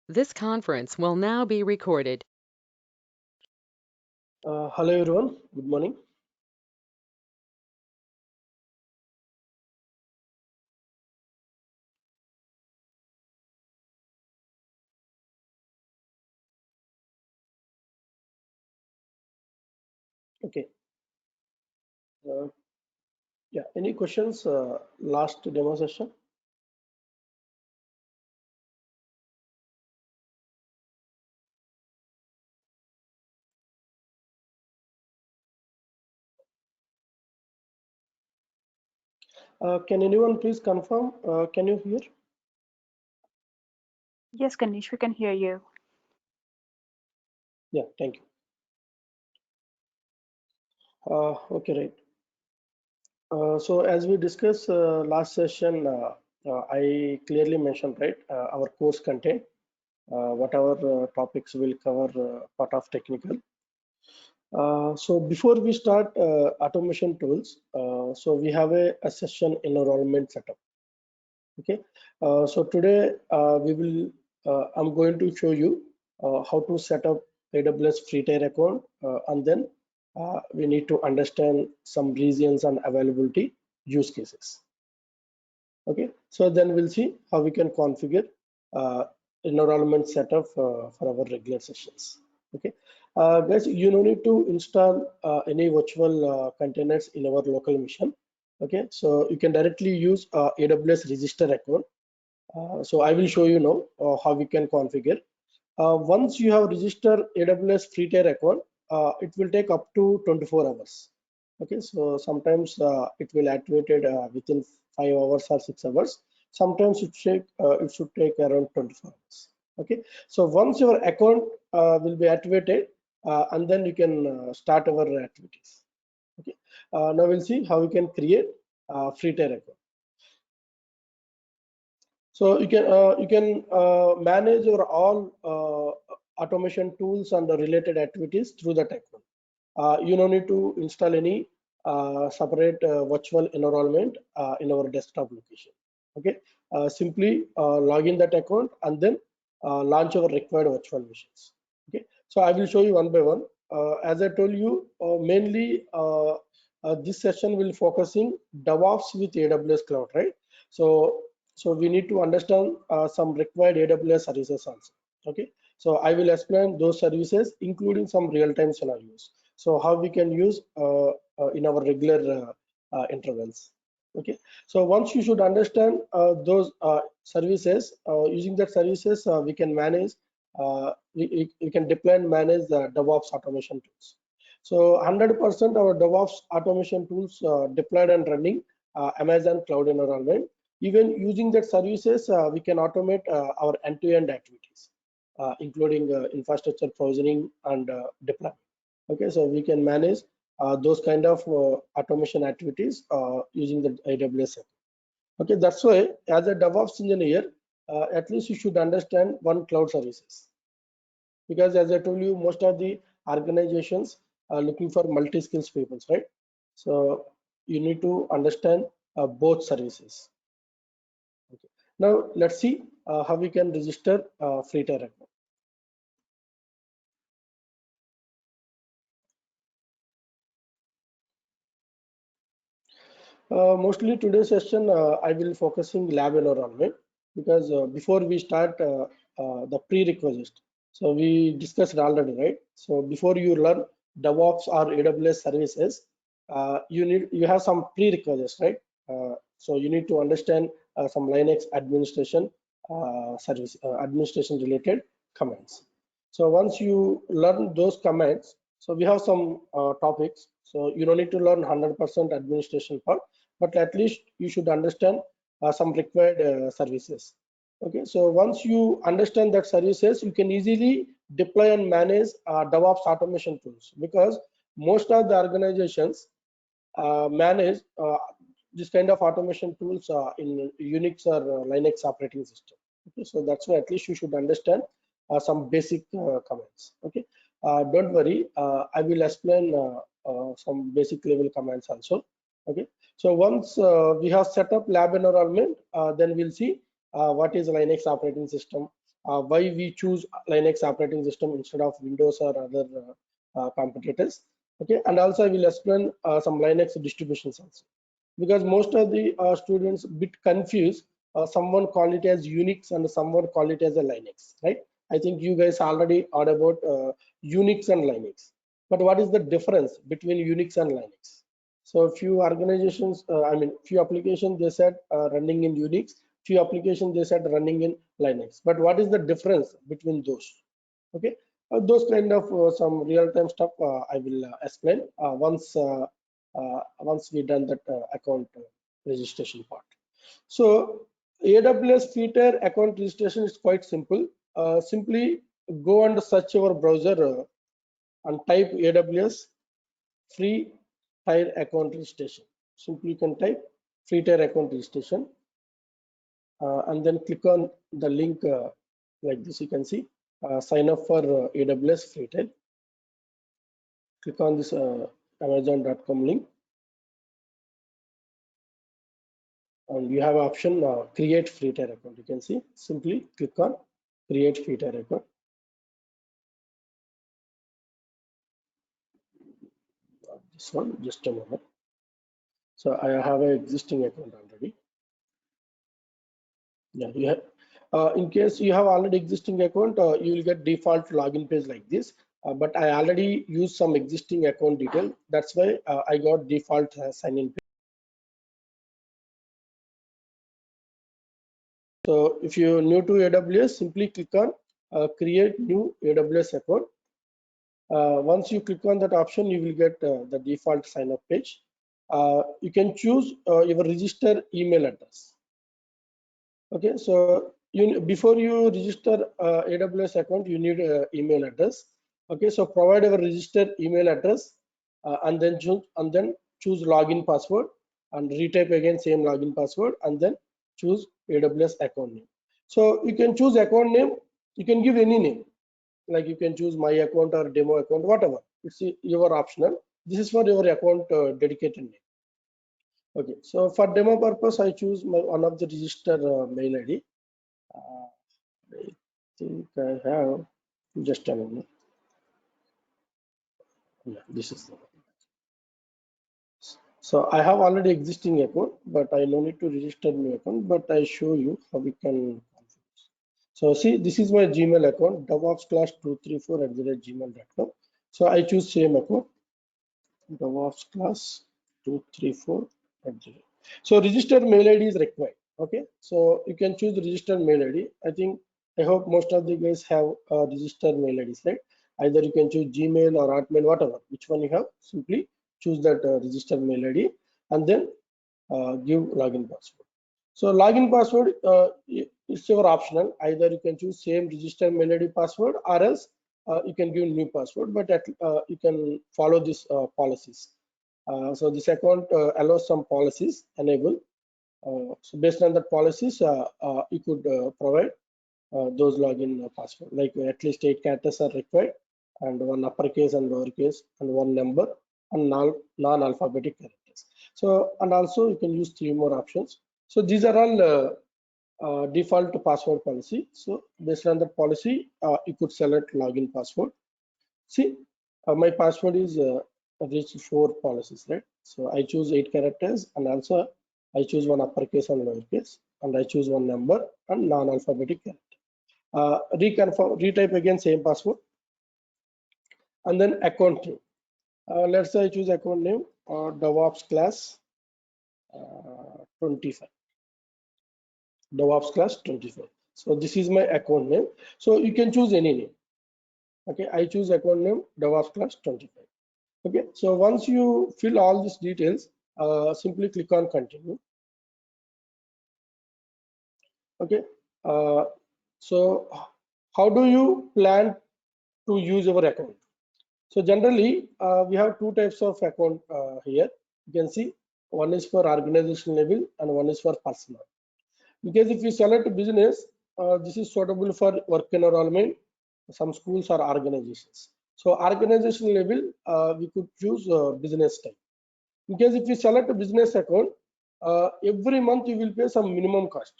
This conference will now be recorded. Hello everyone, good morning. Okay, uh, yeah, any questions? Last demo session? Can anyone please confirm? Can you hear? Yes, Ganesh, we can hear you. Yeah, thank you. Okay, right. So as we discussed last session, I clearly mentioned, right, our course content, whatever topics will cover part of technical. So before we start automation tools, so we have a session enrollment setup. Okay, so today I'm going to show you how to set up AWS free tier account, and then we need to understand some regions and availability use cases. Okay, so then we'll see how we can configure uh, environment setup for our regular sessions. Okay, guys, you no need to install any virtual containers in our local machine. Okay, so you can directly use AWS register account. So I will show you now how we can configure. Once you have registered AWS free tier account, it will take up to 24 hours. Okay, so sometimes it will activated within 5 hours or 6 hours. Sometimes it should take around 24 hours. Okay, so once your account will be activated, and then you can start our activities. Okay, now we'll see how we can create free tier account. So you can manage your all automation tools and the related activities through that account. You don't need to install any separate virtual environment in our desktop location. Okay, simply log in that account and then launch our required virtual machines. Okay, so I will show you one by one. As I told you, mainly this session will focusing DevOps with AWS Cloud, right? So so we need to understand some required AWS services also. Okay, so I will explain those services, including some real-time scenarios. So how we can use in our regular intervals. Okay, so once you should understand those services, using that services we can manage, we can deploy and manage the DevOps automation tools. So 100% our DevOps automation tools deployed and running Amazon cloud environment. Even using that services, we can automate our end-to-end activities, including infrastructure provisioning and deployment. Okay, so we can manage those kind of automation activities using the AWS. Okay, that's why as a DevOps engineer, at least you should understand one cloud services, because as I told you, most of the organizations are looking for multi-skills people, right? So you need to understand both services. Okay. Now let's see how we can register free tier account. Mostly today's session, I will focusing lab environment, because before we start the prerequisite. So we discussed already, right? So before you learn DevOps or AWS services, you have some prerequisites, right? So you need to understand some Linux administration administration related commands. So once you learn those commands, so we have some topics. So you don't need to learn 100% administration part, but at least you should understand some required services. Okay, so once you understand that services, you can easily deploy and manage DevOps automation tools, because most of the organizations manage this kind of automation tools in Unix or Linux operating system. Okay, so that's why at least you should understand some basic commands. Okay, don't worry, I will explain some basic level commands also. Okay, so once we have set up lab environment, then we'll see what is Linux operating system, why we choose Linux operating system instead of Windows or other competitors. Okay, and also I will explain some Linux distributions also, because most of the students bit confused. Someone call it as Unix and someone call it as a Linux, right? I think you guys already heard about Unix and Linux, but what is the difference between Unix and Linux? So few organizations, few applications they said running in Unix, few applications they said running in Linux, but what is the difference between those? Okay, those kind of some real-time stuff I will explain once we done that account registration part. So AWS Feature account registration is quite simple. Simply go and search your browser and type AWS free tier account registration. Simply you can type free tier account registration and then click on the link like this. You can see sign up for AWS free tier. Click on this Amazon.com link, and you have option create free tier account. You can see simply click on create free tier account. This one, just a moment. So I have an existing account already. Yeah, you have. In case you have already existing account, you will get default login page like this. But I already used some existing account detail. That's why I got default sign in page. So if you're new to AWS, simply click on create new AWS account. Once you click on that option, you will get the default sign up page. You can choose your register email address. Okay, so before you register AWS account, you need email address. Okay, so provide your registered email address and then choose login password and retype again same login password and then choose AWS account name. So you can choose account name. You can give any name, like you can choose my account or demo account, whatever. It's your optional. This is for your account dedicated name. Okay, so for demo purpose, I choose one of the registered mail ID. I think I have just a moment. Yeah, this is the one. So I have already existing account, but I no need to register new account, but I show you how we can. So see, this is my Gmail account, devopsclass234@gmail.com. So I choose same account, devopsclass234@gmail. So registered mail ID is required. Okay, so you can choose the registered mail ID. I hope most of the guys have registered mail IDs, right? Either you can choose Gmail or Hotmail, whatever, which one you have. Simply choose that registered mail ID and then give login password. So login password it's your optional. Either you can choose same registered mail ID password or else you can give new password, but you can follow these policies. So this account allows some policies enable. So based on that policies, you could provide those login password, like at least 8 characters are required and one uppercase and lowercase and one number and non-alphabetic characters. So and also you can use 3 more options. So these are all default password policy. So based on that policy, you could select login password. See, my password is reached 4 policies, right? So I choose 8 characters and also I choose one uppercase and lowercase and I choose one number and non-alphabetic character. Reconfirm, retype again same password and then account name. Let's say I choose account name DevOps class 25. DevOps class 25. So this is my account name. So you can choose any name. Okay, I choose account name DevOps class 25. Okay, so once you fill all these details, simply click on continue. Okay, so how do you plan to use your account? So generally, we have 2 types of account here. You can see one is for organization level and one is for personal. Because if you select business, this is suitable for work enrollment, some schools or organizations. So organization level, we could choose business type. Because if you select a business account, every month you will pay some minimum cost.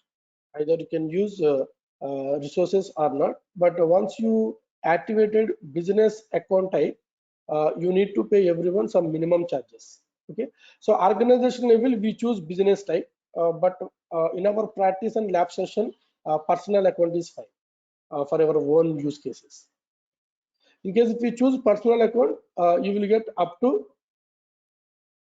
Either you can use resources or not. But once you activated business account type, you need to pay everyone some minimum charges. Okay, so organization level we choose business type, but in our practice and lab session, personal account is fine for our own use cases. In case if you choose personal account, you will get up to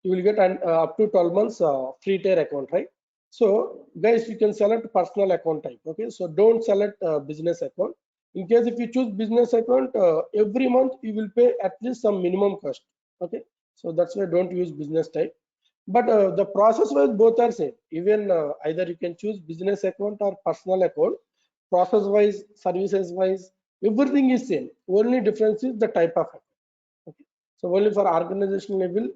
up to 12 months free tier account, right? So guys, you can select personal account type. Okay, so don't select business account. In case if you choose business account, every month you will pay at least some minimum cost. Okay, so that's why don't use business type. But the process wise both are same. Even either you can choose business account or personal account. Process wise, services wise, everything is same. Only difference is the type of account. Okay, so only for organization level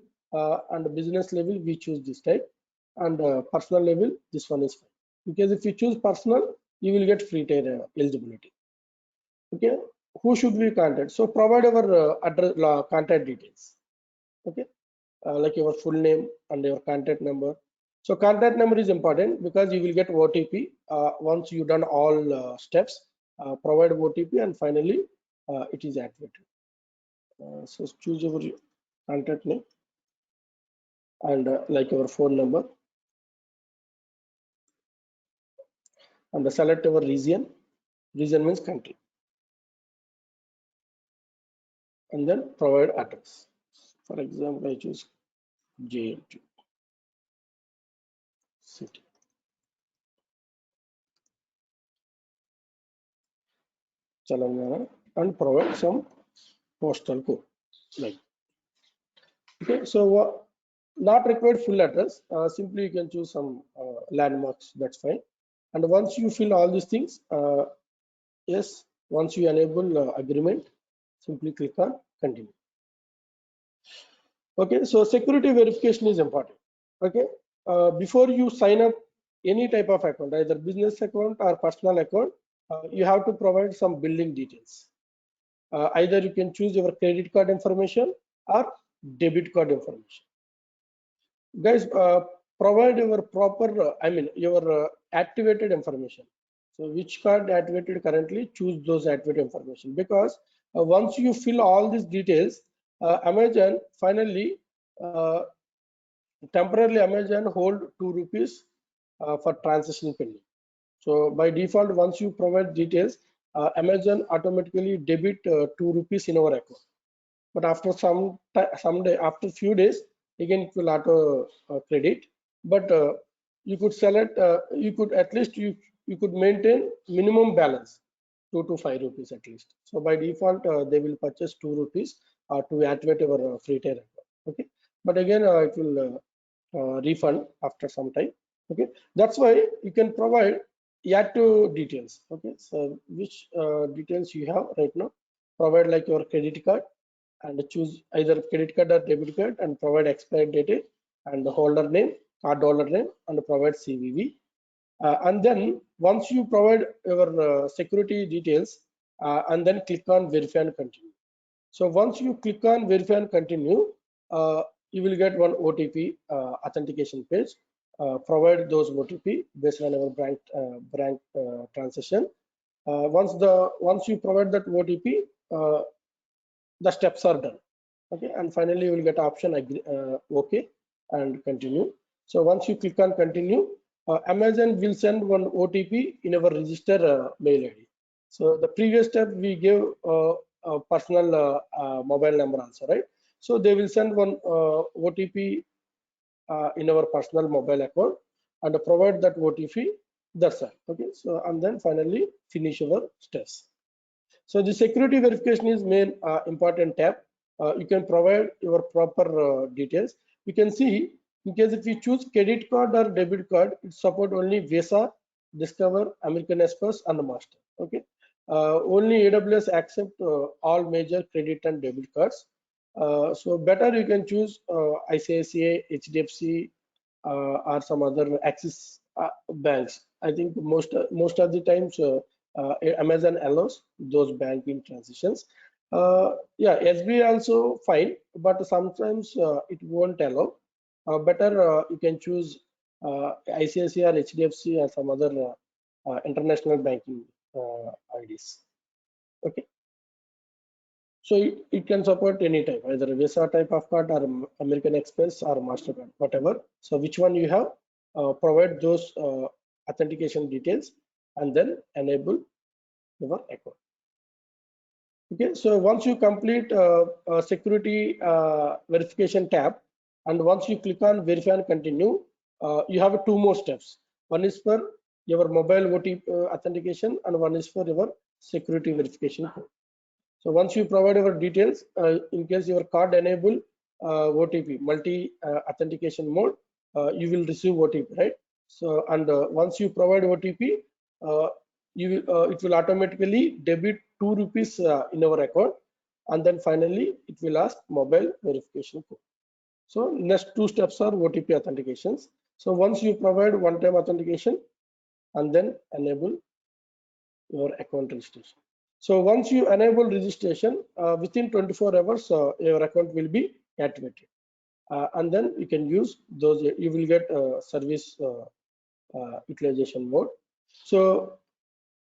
and business level we choose this type, and personal level this one is fine. Because if you choose personal, you will get free tier eligibility. Okay, who should we contact? So provide our address, contact details. Okay, like your full name and your contact number. So contact number is important because you will get OTP once you done all steps. Provide OTP and finally it is activated. So choose your contact name and like your phone number, and select our region. Region means country, and then provide address. For example, I choose JNT city, Telangana, and provide some postal code. Like, okay, so not required full address. Simply you can choose some landmarks. That's fine. And once you fill all these things, yes, once you enable agreement, simply click on continue. Okay, so security verification is important. Okay, before you sign up any type of account, either business account or personal account, you have to provide some billing details. Either you can choose your credit card information or debit card information. Guys, provide your proper, your activated information. So which card activated currently, choose those activated information, because once you fill all these details, Amazon finally temporarily Amazon hold 2 rupees for transaction pending. So by default, once you provide details, Amazon automatically debit 2 rupees in our account. But after after few days, again it will auto credit. But you could select, you could at least you could maintain minimum balance 2 to 5 rupees at least. So by default, they will purchase 2 rupees to activate our free tier account. Okay, but again it will refund after some time. Okay, that's why you can provide add to details. Okay, so which details you have right now, provide like your credit card and choose either credit card or debit card and provide expiry date and the holder name, card holder name, and provide CVV. And then once you provide your security details, and then click on verify and continue. So once you click on verify and continue, you will get one OTP authentication page. Provide those OTP based on our bank transaction. Once you provide that OTP, the steps are done. Okay, and finally you will get option agree, okay, and continue. So once you click on continue, Amazon will send one OTP in our register mail ID. So the previous step we gave a personal mobile number also, right? So they will send one OTP in our personal mobile account and provide that OTP. That's all. Okay, so and then finally finish our steps. So the security verification is main important tab. You can provide your proper details. You can see in case if you choose credit card or debit card, it support only Visa, Discover, American Express, and Master. Okay, only AWS accept all major credit and debit cards. So better you can choose ICICI, HDFC, or some other Axis banks. I think most of the times Amazon allows those banking transitions. Yeah, SBI also fine, but sometimes it won't allow. Better you can choose ICICI or HDFC or some other international banking IDs. Okay. So it can support any type, either a Visa type of card or American Express or MasterCard, whatever. So which one you have, provide those authentication details and then enable your account. Okay, so once you complete security verification tab, and once you click on verify and continue, you have two more steps. One is for your mobile OTP authentication, and one is for your security verification code. So once you provide your details, in case your card enable OTP, multi authentication mode, you will receive OTP, right? So, and once you provide OTP, it will automatically debit 2 rupees in our account, and then finally it will ask mobile verification code. So next two steps are OTP authentications. So once you provide one-time authentication and then enable your account registration. So once you enable registration, within 24 hours, your account will be activated. And then you can use those, you will get service utilization mode. So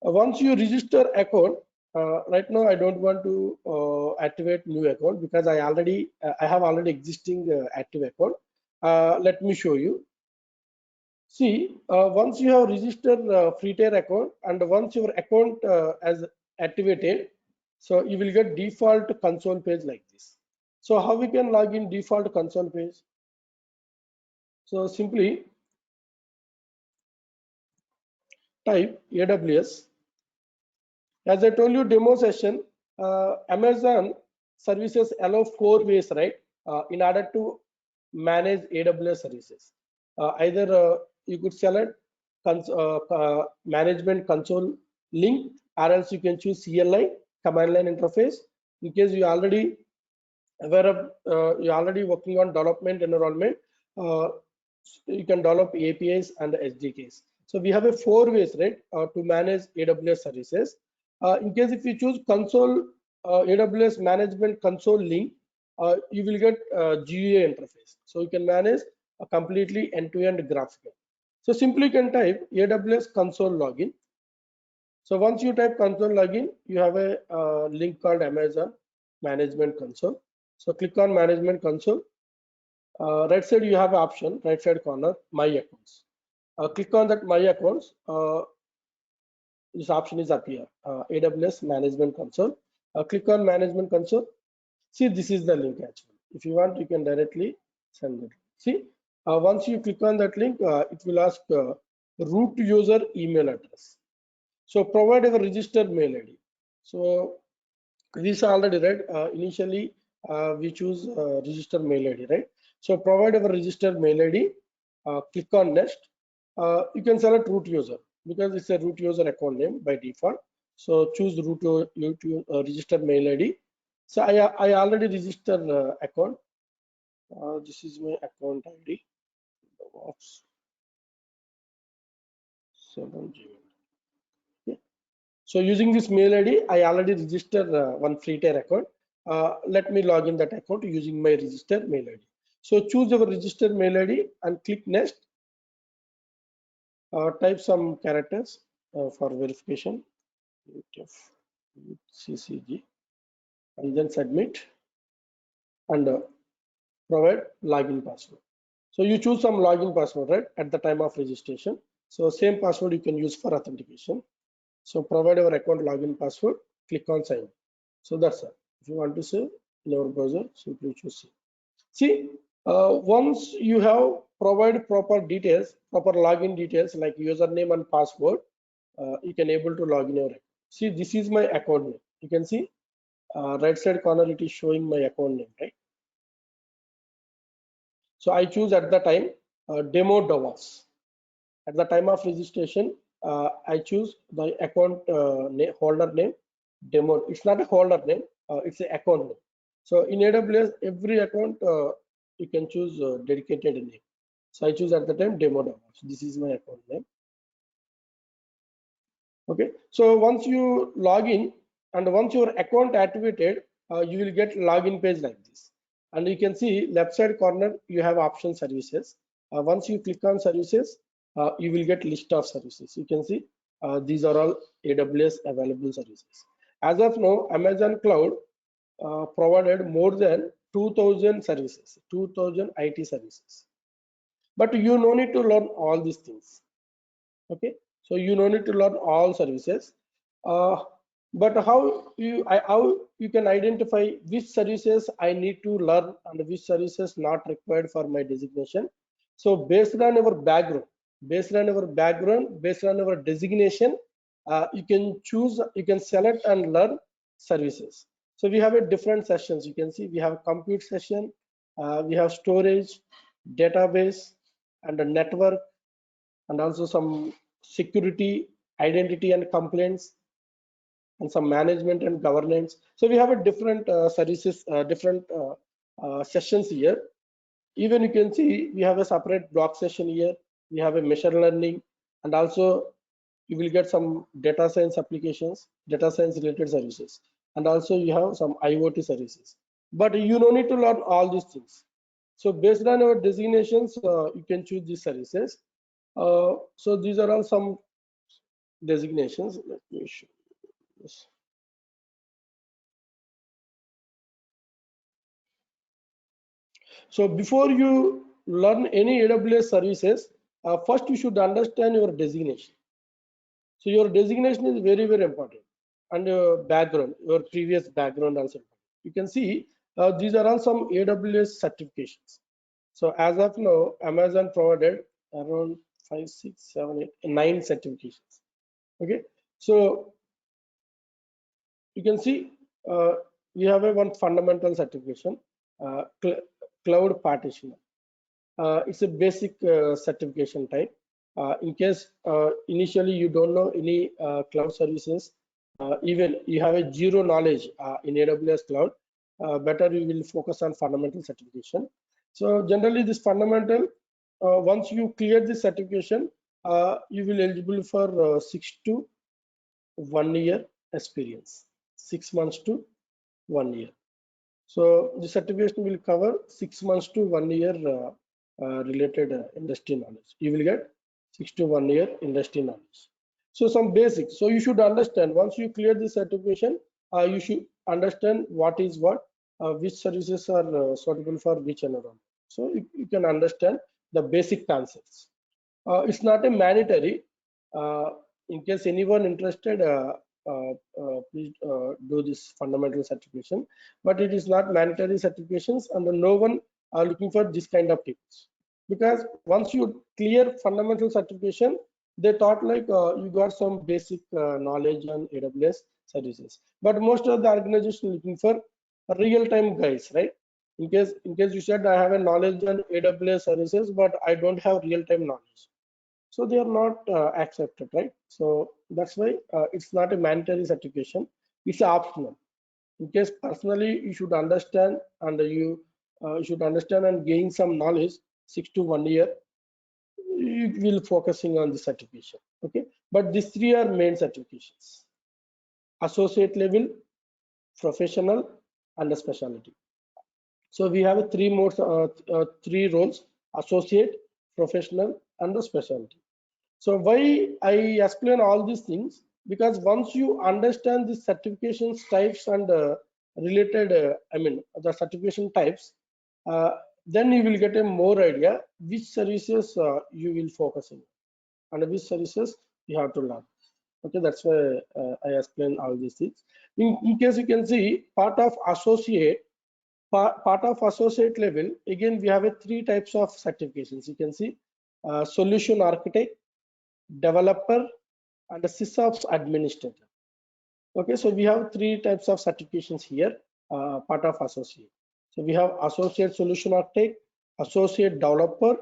once you register account, right now I don't want to activate new account because I have already existing active account. Let me show you. See, once you have registered free tier account, and once your account as activated, so you will get default console page like this. So how we can log in default console page? So simply type AWS. As I told you demo session, Amazon services allow 4 ways, right? In order to manage AWS services, either you could select management console link, or else you can choose CLI, command line interface. In case you already aware of, you're already working on development environment, you can develop APIs and SDKs. So we have a 4 ways, right, to manage AWS services. In case if you choose console, AWS management console link, you will get GUI interface. So you can manage a completely end-to-end graphical. So simply you can type AWS console login. So once you type console login, you have a link called Amazon management console. So click on management console. Right side you have option, right side corner, my accounts. Click on that my accounts. This option is appear, AWS management console. Click on management console. See, this is the link actually. If you want, you can directly send it. See, once you click on that link, it will ask root user email address. So provide a registered mail ID. So these are already right. Initially, we choose registered mail ID, right? So provide a registered mail ID. Click on next. You can select root user because it's a root user account name by default. So choose root registered mail ID. So I already registered account. This is my account ID. Ops 7G. Okay. So using this mail ID, I already registered one free tier account. Let me log in that account using my registered mail ID. So choose your registered mail ID and click next. Type some characters for verification. CCG, and then submit and provide login password. So you choose some login password, right, at the time of registration. So same password you can use for authentication. So provide your account login password, click on sign. So that's it. If you want to save in your browser, simply choose save. See, once you have provided proper details, proper login details like username and password, you can able to log in your account. See, this is my account name. You can see right side corner, it is showing my account name, right? So I choose at the time demo DevOps. At the time of registration, I choose the account holder name demo. It's not a holder name, it's an account name. So in AWS, every account you can choose dedicated name. So I choose at the time demo DevOps. This is my account name. Okay. So once you log in and once your account activated, you will get login page like this. And you can see left side corner, you have option services. Once you click on services, you will get list of services. You can see These are all AWS available services. As of now, Amazon Cloud provided more than 2000 services, 2000 IT services. But you no need to learn all these things. Okay, so you no need to learn all services. But how you can identify which services I need to learn and which services not required for my designation. So based on our background, based on our designation, you can choose, you can select and learn services. So we have a different sessions. You can see we have compute session, we have storage, database, and a network, and also some security, identity and complaints, and some management and governance. So we have a different services, different sessions here. Even you can see we have a separate block session here. We have a machine learning, and also you will get some data science applications, data science related services, and also you have some IoT services. But you don't need to learn all these things. So based on our designations, you can choose these services. So these are all some designations. Let me show you this. So before you learn any AWS services, first you should understand your designation. So your designation is very, very important, and your background, your previous background also. You can see these are all some AWS certifications. So as of now, Amazon provided around 5, 6, 7, 8, 9 certifications. Okay, so you can see we have a one fundamental certification, cloud partitioner. It's a basic certification type. In case initially you don't know any cloud services, even you have a zero knowledge in AWS cloud, better you will focus on fundamental certification. So generally this fundamental, once you clear this certification, you will eligible for 6 to 1 year experience, 6 months to 1 year. So the certification will cover 6 months to 1 year related industry knowledge. You will get 6 to 1 year industry knowledge. So some basics. So you should understand, once you clear the certification, you should understand what is what, which services are suitable for which environment. So you can understand the basic concepts. It's not a mandatory. In case anyone interested, please do this fundamental certification, but it is not mandatory certifications, and no one are looking for this kind of tips, because once you clear fundamental certification, they thought like you got some basic knowledge on AWS services. But most of the organization looking for real-time guys, right? In case you said I have a knowledge on AWS services, but I don't have real-time knowledge, so they are not accepted, right? So that's why it's not a mandatory certification, it's optional. In case personally you should understand, and you should understand and gain some knowledge, 6 to 1 year, you will focusing on the certification. Okay, but these three are main certifications: associate level, professional, and a specialty. So we have three more three roles: associate, professional, and the specialty. So why I explain all these things? Because once you understand the certifications types and related, the certification types, then you will get a more idea which services you will focus in, and which services you have to learn. Okay, that's why I explain all these things. In case you can see part of associate, part of associate level, again we have a three types of certifications. You can see solution architect, developer, and the sysops administrator. Okay, so we have three types of certifications here, part of associate. So we have associate solution architect, associate developer,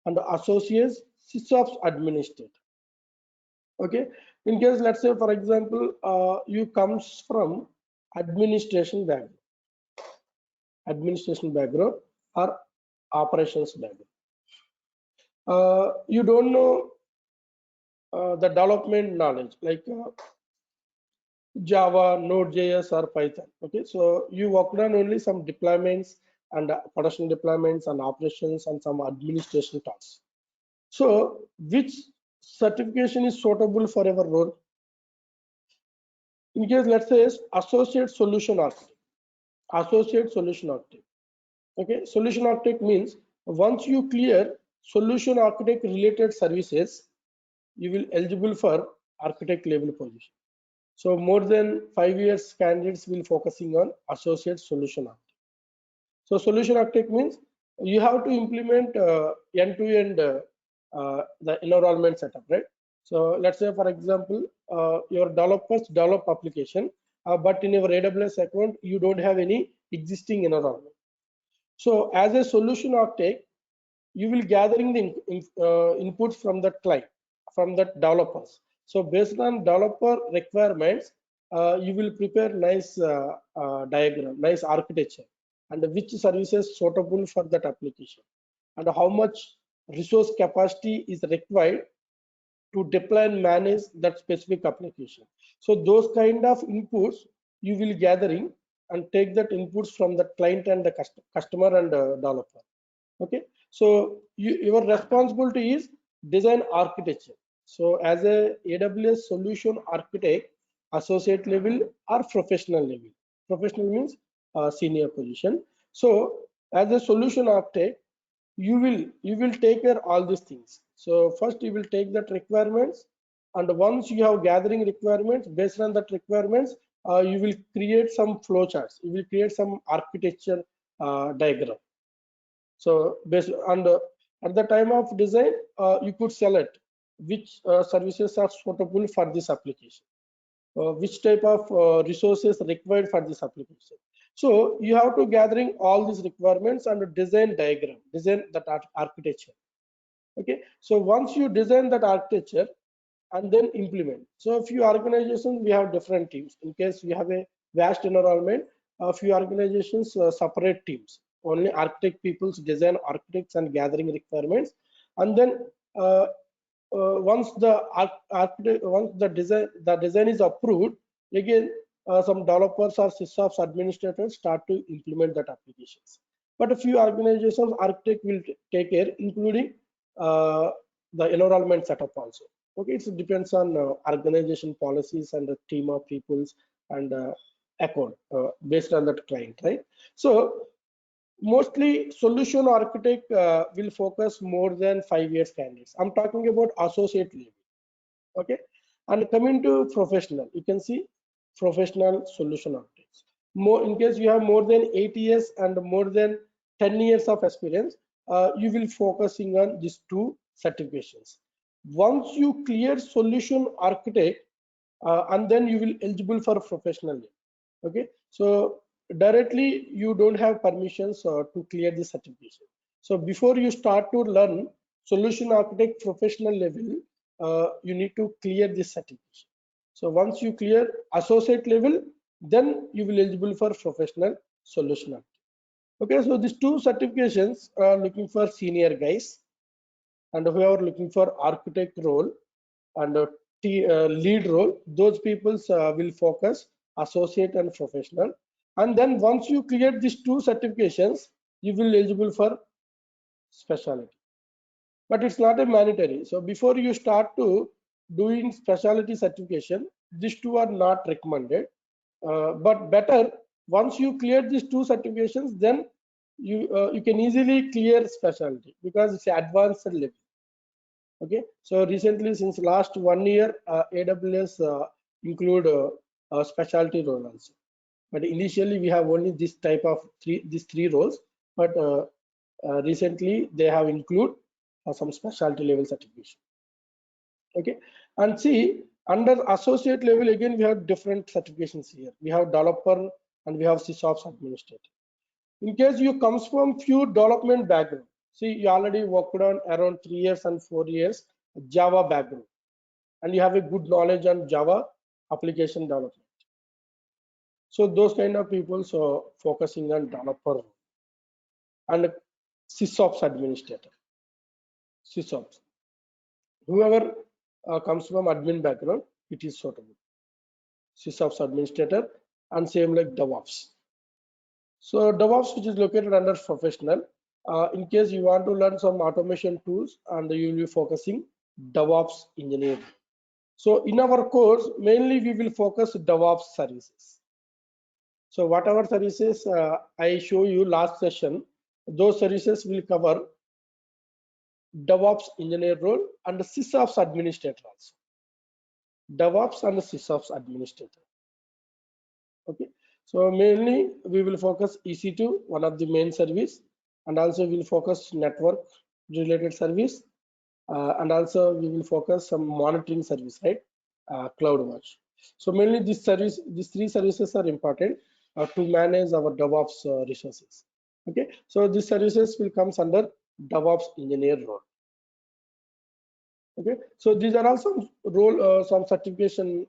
and associate sysops administrator. Okay, in case, let's say for example, you comes from administration background or operations background, you don't know the development knowledge like Java, Node.js, or Python. Okay, so you worked on only some deployments and production deployments and operations and some administration tasks. So which certification is suitable for our role? In case, let's say, associate solution architect. Associate solution architect. Okay, solution architect means once you clear solution architect related services, you will eligible for architect level position. So more than 5 years candidates will focusing on associate solution architect. So solution architect means you have to implement end-to-end the environment setup, right? So let's say, for example, your developers develop application, but in your AWS account you don't have any existing environment. So as a solution architect, you will gathering the inputs from the client, from the developers. So based on developer requirements, you will prepare nice diagram, nice architecture, and which services suitable for that application, and how much resource capacity is required to deploy and manage that specific application. So those kind of inputs you will gathering and take that inputs from the client and the customer and developer. Okay, so your responsibility is design architecture. So as a AWS solution architect, associate level or professional level. Professional means senior position. So as a solution architect, you will take care all these things. So first you will take that requirements, and once you have gathering requirements, based on that requirements, you will create some flowcharts. You will create some architecture diagram. So based on at the time of design, you could select which services are suitable for this application, which type of resources required for this application. So you have to gathering all these requirements and design diagram, design that architecture. Okay, so once you design that architecture and then implement. So a few organizations we have different teams. In case we have a vast environment, a few organizations separate teams. Only architect people's design architects and gathering requirements, and then once the design is approved, again some developers or sysops administrators start to implement that applications. But a few organizations architect will take care, including the environment setup also. Okay, it depends on organization policies and the team of peoples and account based on that client, right? So mostly solution architect will focus more than 5 years candidates. I'm talking about associate level. Okay, and coming to professional, you can see professional solution architects. More in case you have more than 8 years and more than 10 years of experience, you will focusing on these two certifications. Once you clear solution architect, and then you will eligible for professional level. Okay, so directly you don't have permissions to clear the certification. So before you start to learn solution architect professional level, you need to clear this certification. So once you clear associate level, then you will eligible for professional solution architect. Okay, so these two certifications are looking for senior guys, and who are looking for architect role and lead role. Those people will focus associate and professional. And then once you clear these two certifications, you will eligible for specialty. But it's not a mandatory. So before you start to doing specialty certification, these two are not recommended. But better once you clear these two certifications, then you can easily clear specialty because it's advanced level. Okay, so recently since last 1 year, AWS include a specialty role also. But initially we have only this type of these three roles, but recently they have include some specialty level certification. Okay, and see under associate level again we have different certifications here. We have developer and we have sysops administrator. In case you comes from few development background, see you already worked on around 3 years and 4 years Java background, and you have a good knowledge on Java application development. So those kind of people so focusing on developer and sysops administrator. Sysops, whoever comes from admin background, it is suitable. Sysops administrator, and same like DevOps. So DevOps, which is located under professional. In case you want to learn some automation tools, and you will be focusing DevOps engineer. So in our course, mainly we will focus DevOps services. So whatever services I show you last session, those services will cover DevOps engineer role and SysOps administrator also. DevOps and SysOps administrator. Okay. So mainly we will focus EC2, one of the main service, and also we will focus network related service, and also we will focus some monitoring service, right? CloudWatch. So mainly this service, these three services are important to manage our DevOps resources. Okay. So these services will come under DevOps engineer role. Okay. So these are also role some certification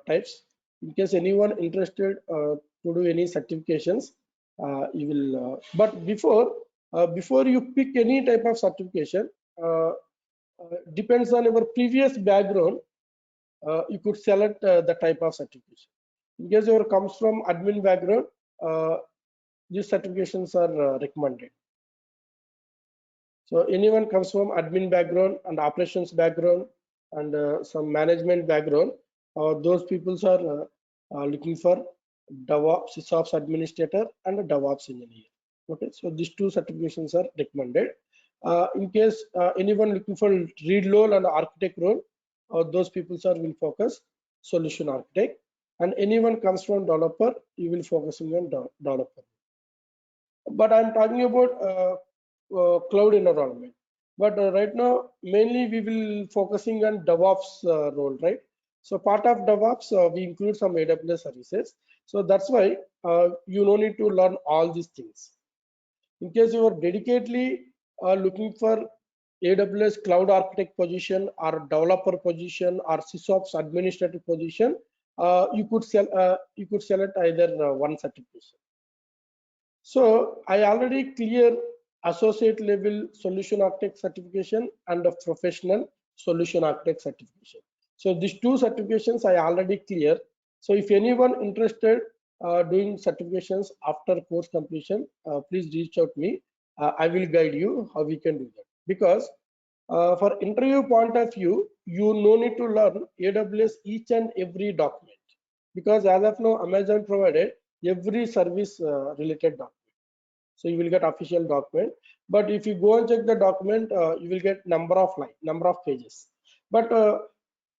types. In case anyone interested to do any certifications, you will. But before you pick any type of certification, depends on your previous background. You could select the type of certification. In case you comes from admin background, these certifications are recommended. So anyone comes from admin background and operations background and some management background, those people are looking for DevOps, SysOps administrator and a DevOps engineer. Okay, so these two certifications are recommended. In case anyone looking for lead role and architect role, those people will focus solution architect, and anyone comes from developer, you will focusing on developer. But I'm talking about cloud environment. But right now, mainly we will focusing on DevOps role, right? So part of DevOps, we include some AWS services. So that's why you no need to learn all these things. In case you are dedicatedly looking for AWS cloud architect position or developer position or SysOps administrative position, you could select either one certification. So I already clear associate level solution architect certification and a professional solution architect certification. So these two certifications I already clear. So if anyone interested doing certifications after course completion, please reach out to me. I will guide you how we can do that. Because for interview point of view, you no need to learn AWS each and every document. Because as of now, Amazon provided every service related document. So you will get official document, but if you go and check the document, you will get number of pages. But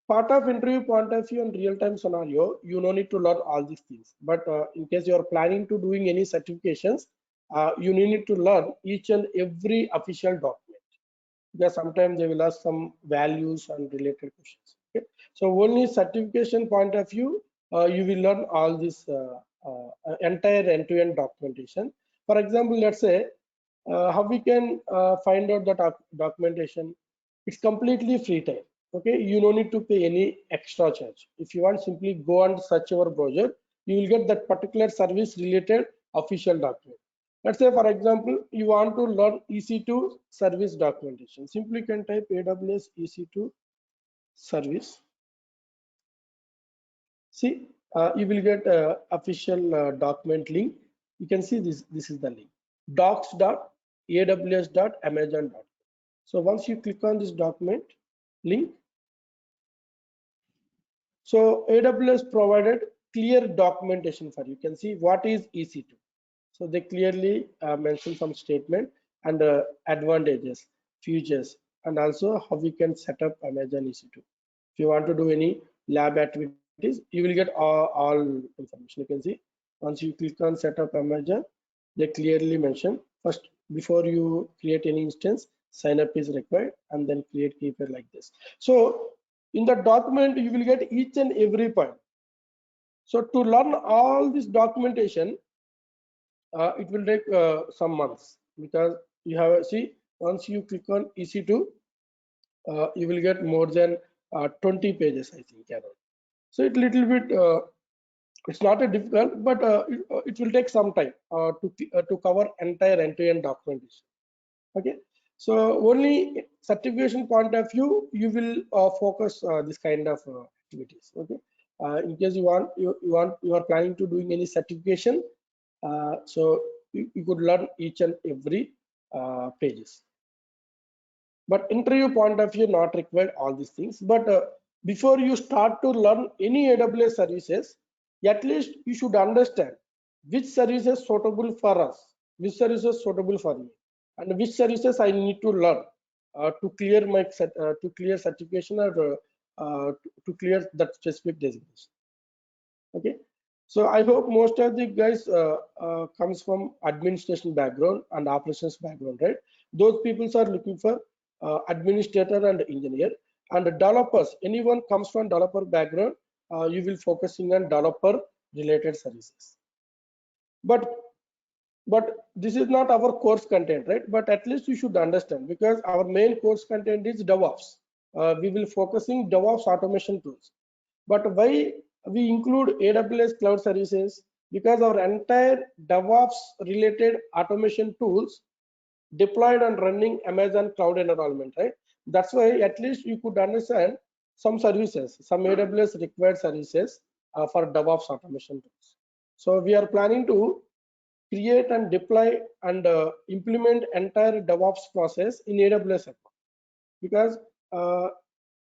part of interview point of view and real-time scenario, you no need to learn all these things. But in case you are planning to doing any certifications, you need to learn each and every official document, because sometimes they will ask some values and related questions. Okay? So only certification point of view, you will learn all this entire end-to-end documentation. For example, let's say how we can find out the documentation. It's completely free time. Okay, you don't need to pay any extra charge. If you want, simply go and search our browser, you will get that particular service related official document. Let's say, for example, you want to learn EC2 service documentation. Simply can type AWS EC2 service. See, you will get official document link. You can see this is the link, docs.aws.amazon.com. So once you click on this document link, so AWS provided clear documentation for you. You can see what is EC2. So they clearly mention some statement and advantages, features, and also how we can set up Amazon EC2. If you want to do any lab activities, you will get all information. You can see once you click on set up Amazon, they clearly mention first, before you create any instance, sign up is required, and then create key pair like this. So in the document, you will get each and every point. So to learn all this documentation, it will take some months, because you have see, once you click on EC2, you will get more than 20 pages, I think, around. So it little bit it's not a difficult, but it will take some time to cover entire end-to-end documentation. Okay, so only certification point of view, you will focus this kind of activities. Okay, in case you are planning to doing any certification, so you could learn each and every pages. But interview point of view, not required all these things. But before you start to learn any AWS services, at least you should understand which services suitable for us, which services suitable for me, and which services I need to learn to clear my to clear certification or to clear that specific designation. Okay, so I hope most of the guys comes from administration background and operations background, right? Those people are looking for administrator and engineer, and developers. Anyone comes from developer background, you will focusing on developer related services. But this is not our course content, right? But at least you should understand, because our main course content is DevOps. We will focusing DevOps automation tools. But why we include AWS cloud services? Because our entire DevOps related automation tools deployed and running Amazon cloud environment, right? That's why at least you could understand some services, some AWS required services for DevOps automation tools. So we are planning to create and deploy and implement entire DevOps process in AWS account, because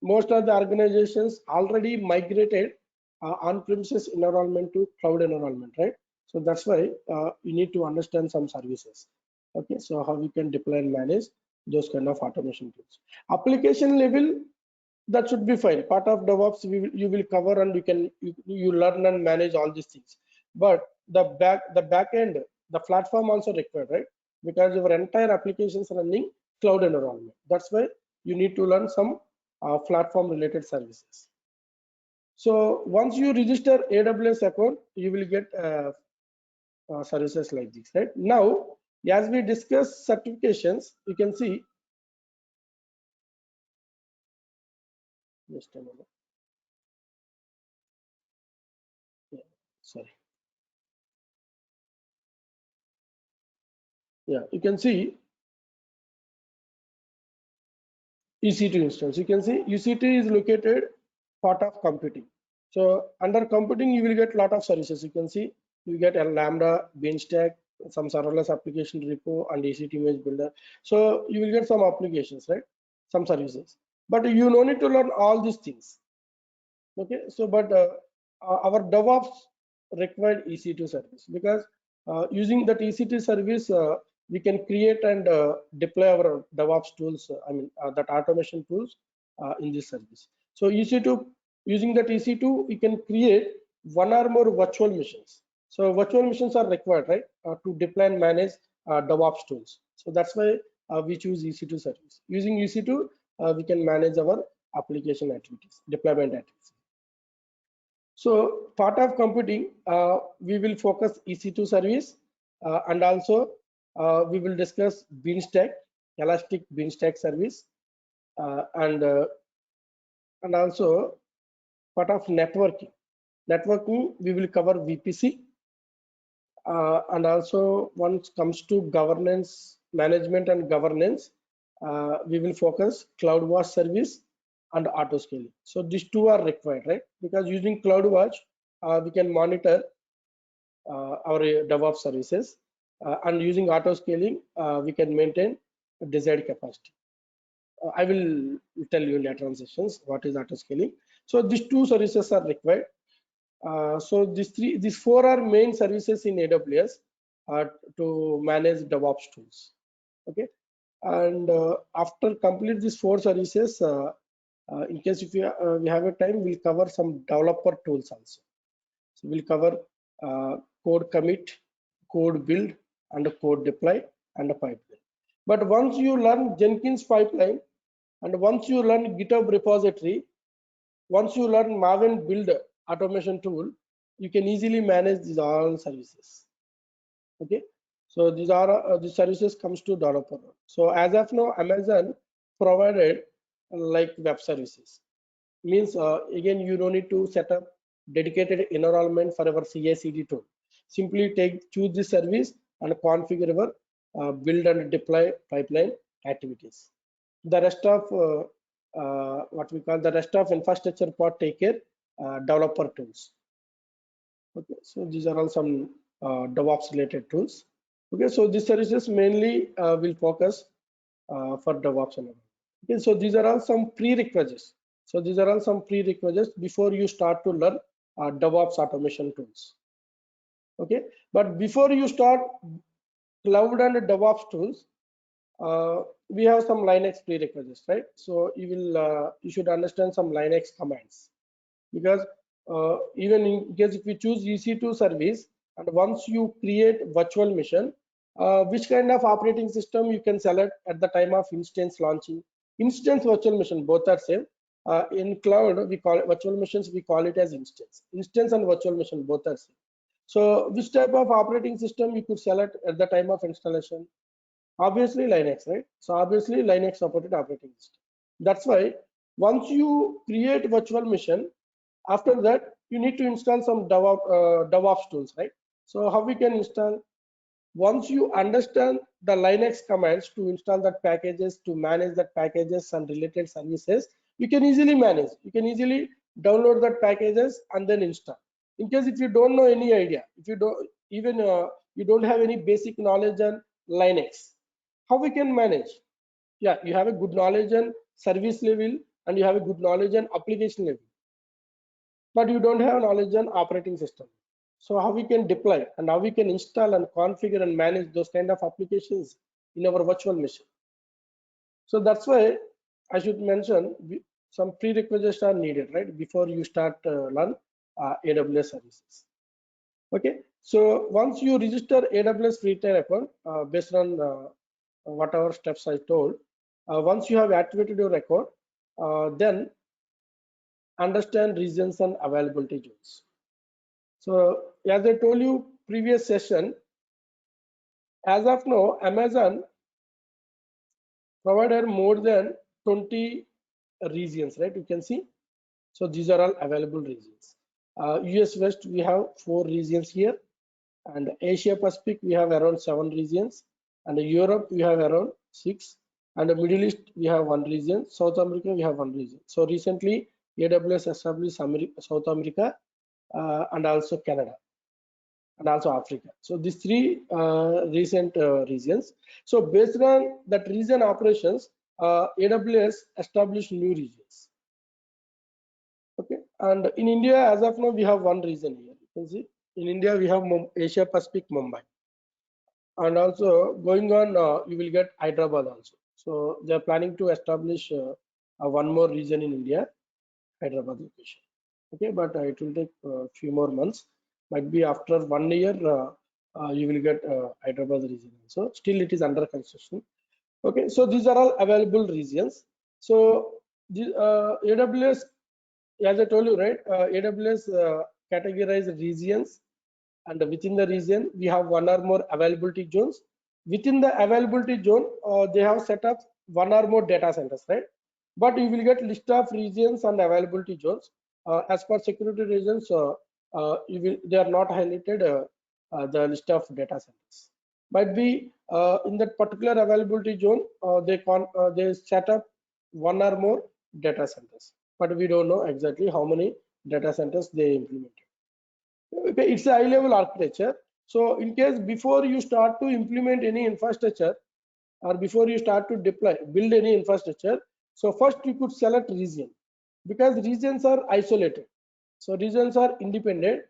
most of the organizations already migrated on-premises environment to cloud environment, right? So that's why you need to understand some services. Okay, so how we can deploy and manage those kind of automation tools. Application level, that should be fine. Part of DevOps you will cover, and you learn and manage all these things. But the back end, the platform also required, right? Because your entire applications running cloud environment. That's why you need to learn some platform related services. So once you register AWS account, you will get services like this, right? Now, as we discuss certifications, you can see, just a moment. Yeah, sorry. Yeah, you can see EC2 instance. You can see EC2 is located part of computing. So under computing, you will get a lot of services. You can see you get a Lambda, Beanstack, some serverless application repo, and EC2 image builder. So you will get some applications, right? Some services. But you no need to learn all these things. Okay, so but our DevOps required EC2 service, because using that EC2 service, we can create and deploy our DevOps tools. That automation tools in this service. So EC2, using that EC2, we can create one or more virtual machines. So virtual machines are required, right, to deploy and manage DevOps tools. So that's why we choose EC2 service. Using EC2, we can manage our application activities, deployment activities. So part of computing, we will focus EC2 service, and also we will discuss Beanstack, Elastic Beanstack service, and also part of networking. Networking, we will cover VPC, and also once comes to governance, management and governance, we will focus CloudWatch service and auto scaling. So these two are required, right? Because using CloudWatch, we can monitor our DevOps services, and using auto scaling, we can maintain desired capacity. I will tell you in later on sessions what is auto scaling. So these two services are required. So these four are main services in AWS to manage DevOps tools. Okay, and after complete these four services, in case if we have a time, we'll cover some developer tools also. So we'll cover code commit, code build, and a code deploy, and a pipeline. But once you learn Jenkins pipeline, and once you learn GitHub repository, once you learn Maven build automation tool, you can easily manage these all services. Okay, so these are the services comes to developer. So as of now, Amazon provided like web services. Means again, you don't need to set up dedicated environment for our CI/CD tool. Simply choose the service and configure our build and deploy pipeline activities. The rest of what we call the rest of infrastructure part take care developer tools. Okay, so these are all some DevOps related tools. Okay, so these services mainly will focus for DevOps and all. Okay, so these are all some prerequisites. So these are all some prerequisites before you start to learn DevOps automation tools. Okay, but before you start cloud and DevOps tools, we have some Linux prerequisites, right? So you should understand some Linux commands, because even in case if you choose EC2 service, and once you create virtual machine, which kind of operating system you can select at the time of instance launching. Instance, virtual machine, both are same. In cloud, we call it virtual machines, we call it as instance. Instance and virtual machine both are same. So which type of operating system you could select at the time of installation? Obviously Linux, right? So obviously Linux supported operating system. That's why once you create virtual machine, after that you need to install some DevOps tools, right? So how we can install? Once you understand the Linux commands to install that packages, to manage that packages and related services, you can easily manage. You can easily download that packages and then install. In case if you don't know any idea, if you don't even you don't have any basic knowledge on Linux, how we can manage? Yeah, you have a good knowledge on service level and you have a good knowledge on application level, but you don't have knowledge on operating system. So how we can deploy and how we can install and configure and manage those kind of applications in our virtual machine? So that's why I should mention some prerequisites are needed, right, before you start learn AWS services. Okay, so once you register AWS free tier account based on whatever steps I told, once you have activated your account, then understand regions and availability zones. So as I told you previous session, as of now, Amazon provided more than 20 regions, right? You can see. So these are all available regions. US West, we have 4 regions here, and Asia Pacific, we have around 7 regions, and Europe, we have around 6, and the Middle East, we have 1 region. South America, we have 1 region. So recently, AWS established South America and also Canada, and also Africa. So these 3 recent regions. So based on that region operations, AWS established new regions. Okay, and in India, as of now, we have 1 region here. You can see in India we have Asia Pacific, Mumbai, and also going on, you will get Hyderabad also. So they are planning to establish 1 more region in India, Hyderabad location. Okay, but it will take a few more months. Might be after 1 year, you will get Hyderabad region also. Still, it is under construction. Okay, so these are all available regions. So the AWS, as I told you, right, AWS categorize regions, and within the region we have 1 or more availability zones. Within the availability zone, they have set up 1 or more data centers, right? But you will get list of regions and availability zones. As per security reasons, they are not highlighted the list of data centers. Might be in that particular availability zone, they set up 1 or more data centers, but we don't know exactly how many data centers they implemented. Okay, it's a high level architecture. So in case before you start to implement any infrastructure, or before you start to build any infrastructure, so first you could select region, because regions are isolated. So regions are independent.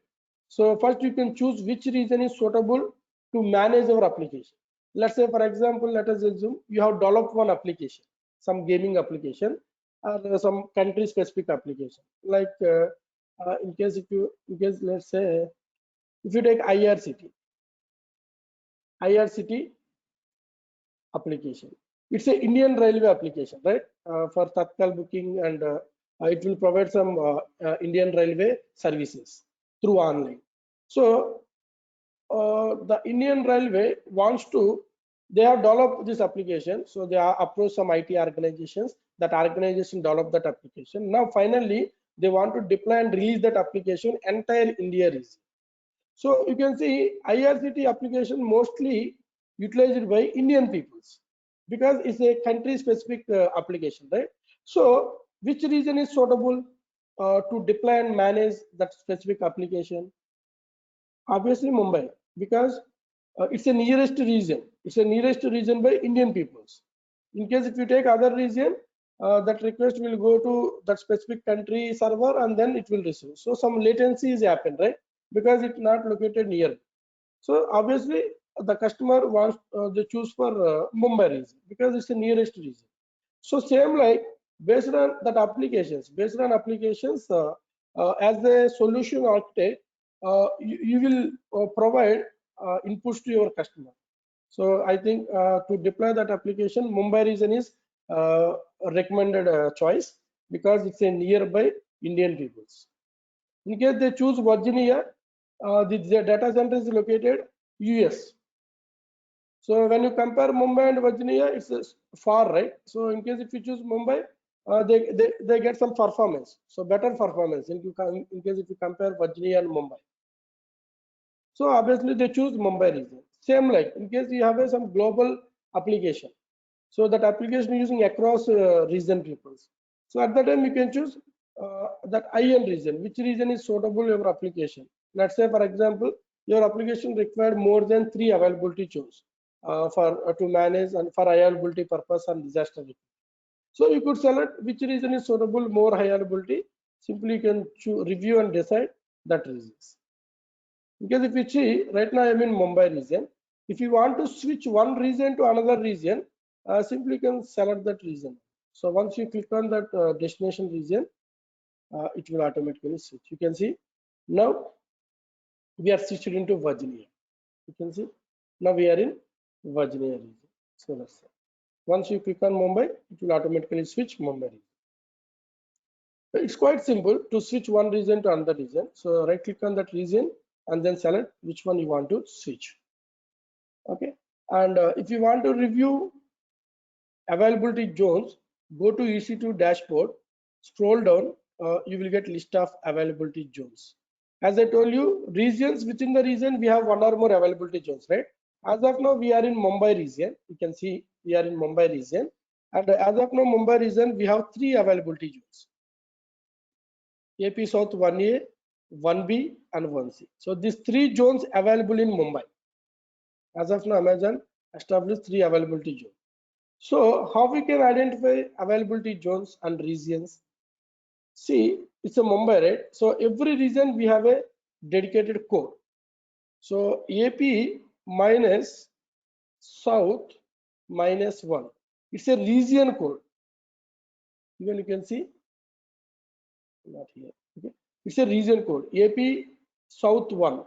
So first you can choose which region is suitable to manage our application. Let's say, for example, let us assume you have developed one application, some gaming application, or some country specific application. Like in case let's say if you take IRCT application, it's a Indian Railway application, right? For Tatkal booking, and it will provide some Indian Railway services through online. So the Indian Railway wants to, they have developed this application, so they are approach some IT organizations. That organization develop that application. Now finally they want to deploy and release that application entire India region. So you can see IRCT application mostly utilized by Indian peoples, because it's a country specific application, right? So which region is suitable to deploy and manage that specific application? Obviously Mumbai, because it's a nearest region. It's a nearest region by Indian peoples. In case if you take other region, that request will go to that specific country server and then it will receive. So some latency is happened, right? Because it's not located near. So obviously the customer wants they choose for Mumbai region because it's the nearest region. So same like based on that applications, as a solution architect, you will provide inputs to your customer. So I think to deploy that application, Mumbai region is a recommended choice because it's a nearby Indian peoples. In case they choose Virginia, the data center is located US. So when you compare Mumbai and Virginia, it's far, right? So in case if you choose Mumbai, they get some performance, so better performance in case if you compare Virginia and Mumbai. So obviously they choose Mumbai region. Same like in case you have some global application, so that application using across region peoples. So at that time you can choose that IN region, which region is suitable your application. Let's say for example, your application required more than 3 availability zones for to manage and for availability purpose and disaster recovery. So you could select which region is suitable, more high availability. Simply you can review and decide that regions. Because if you see right now I'm in Mumbai region. If you want to switch one region to another region, simply you can select that region. So once you click on that destination region, it will automatically switch. You can see now we are switched into Virginia. You can see now we are in Virginia region. So let's say once you click on Mumbai, it will automatically switch Mumbai region. It's quite simple to switch one region to another region. So right click on that region and then select which one you want to switch. Okay, and if you want to review availability zones, go to EC2 dashboard, scroll down, you will get list of availability zones. As I told you, regions within the region we have one or more availability zones, right? As of now we are in Mumbai region. You can see we are in Mumbai region, and as of now Mumbai region we have 3 availability zones: AP South 1A, 1B and 1C. So these 3 zones available in Mumbai. As of now Amazon established 3 availability zones. So how we can identify availability zones and regions? See, it's a Mumbai, right? So every region we have a dedicated code. So AP minus South minus 1. It's a region code. Even you can see, not here. Okay. It's a region code. AP South 1.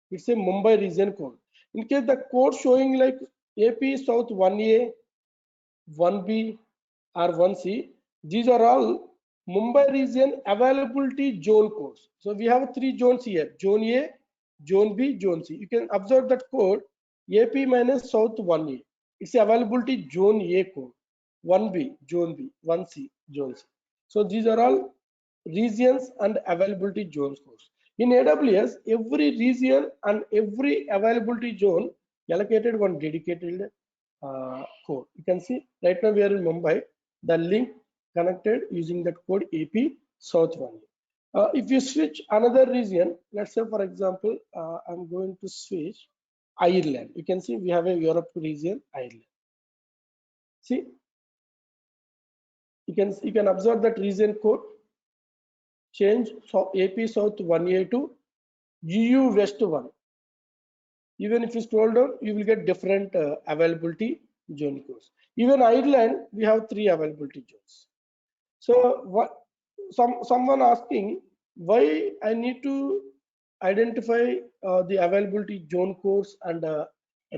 It's a Mumbai region code. In case the code showing like AP South 1A, 1B or 1C, these are all Mumbai region availability zone codes. So we have 3 zones here: Zone A, Zone B, Zone C. You can observe that code AP minus South 1A. It's availability zone A code. 1B, Zone B, 1C, Zone C. So these are all regions and availability zones codes. In AWS, every region and every availability zone allocated one dedicated code. You can see right now we are in Mumbai. The link connected using that code AP South 1. If you switch another region, let's say for example, I'm going to switch Ireland. You can see we have a Europe region, Ireland. See, you can observe that region code change. So AP South 1A to EU West 1. Even if you scroll down, you will get different availability zone codes. Even Ireland, we have 3 availability zones. So what someone asking why I need to identify the availability zone codes and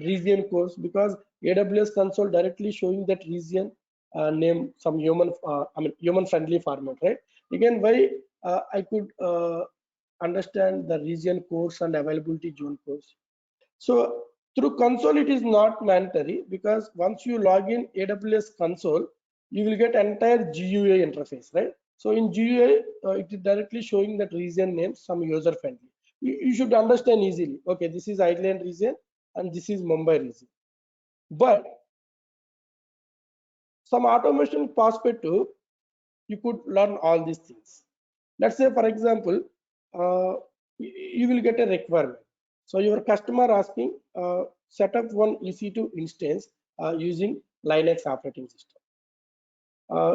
region codes, because AWS console directly showing that region name some human human friendly format, right? Again, why I could understand the region codes and availability zone codes. So through console, it is not mandatory, because once you log in AWS console, you will get entire GUI interface, right? So in GUI, it is directly showing that region name, some user friendly. You should understand easily. Okay, this is Ireland region and this is Mumbai region. But some automation perspective, you could learn all these things. Let's say, for example, you will get a requirement. So your customer asking, set up one EC2 instance using Linux operating system.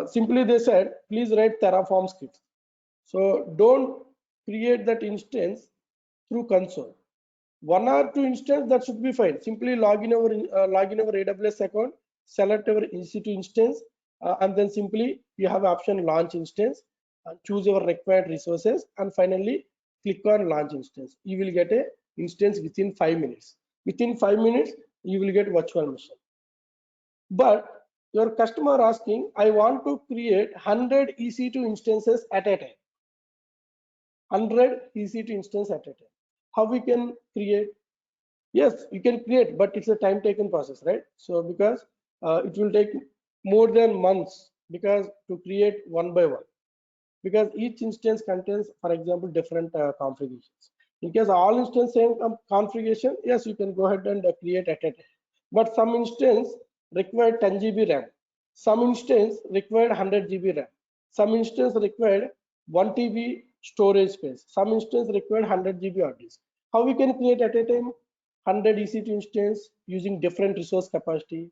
Simply they said, please write Terraform scripts. So don't create that instance through console. 1 or 2 instance, that should be fine. Simply log in our AWS account, select our EC2 instance, and then simply you have option launch instance, and choose your required resources, and finally click on launch instance. You will get a instance within 5 minutes. Within 5 minutes, you will get virtual machine. But your customer asking, I want to create 100 EC2 instances at a time. 100 EC2 instances at a time. How we can create? Yes, you can create, but it's a time taken process, right? So because it will take more than months, because to create one by one, because each instance contains, for example, different configurations. In case all instance same configuration, yes, you can go ahead and create at a time. But some instance required 10 GB RAM, some instance required 100 GB RAM, some instance required 1 TB storage space, some instance required 100 GB hard disk. How we can create at a time 100 EC2 instance using different resource capacity?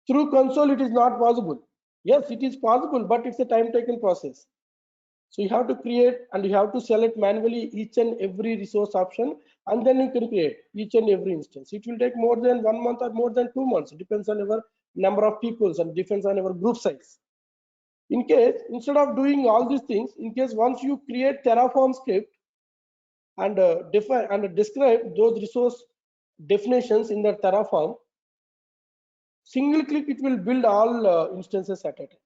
Through console, it is not possible. Yes, it is possible, but it's a time taken process. So you have to create and you have to select manually each and every resource option, and then you can create each and every instance. It will take more than 1 month or more than 2 months. It depends on our number of people and depends on our group size. In case, instead of doing all these things, in case once you create Terraform script and define and describe those resource definitions in the Terraform, single click it will build all instances at a time.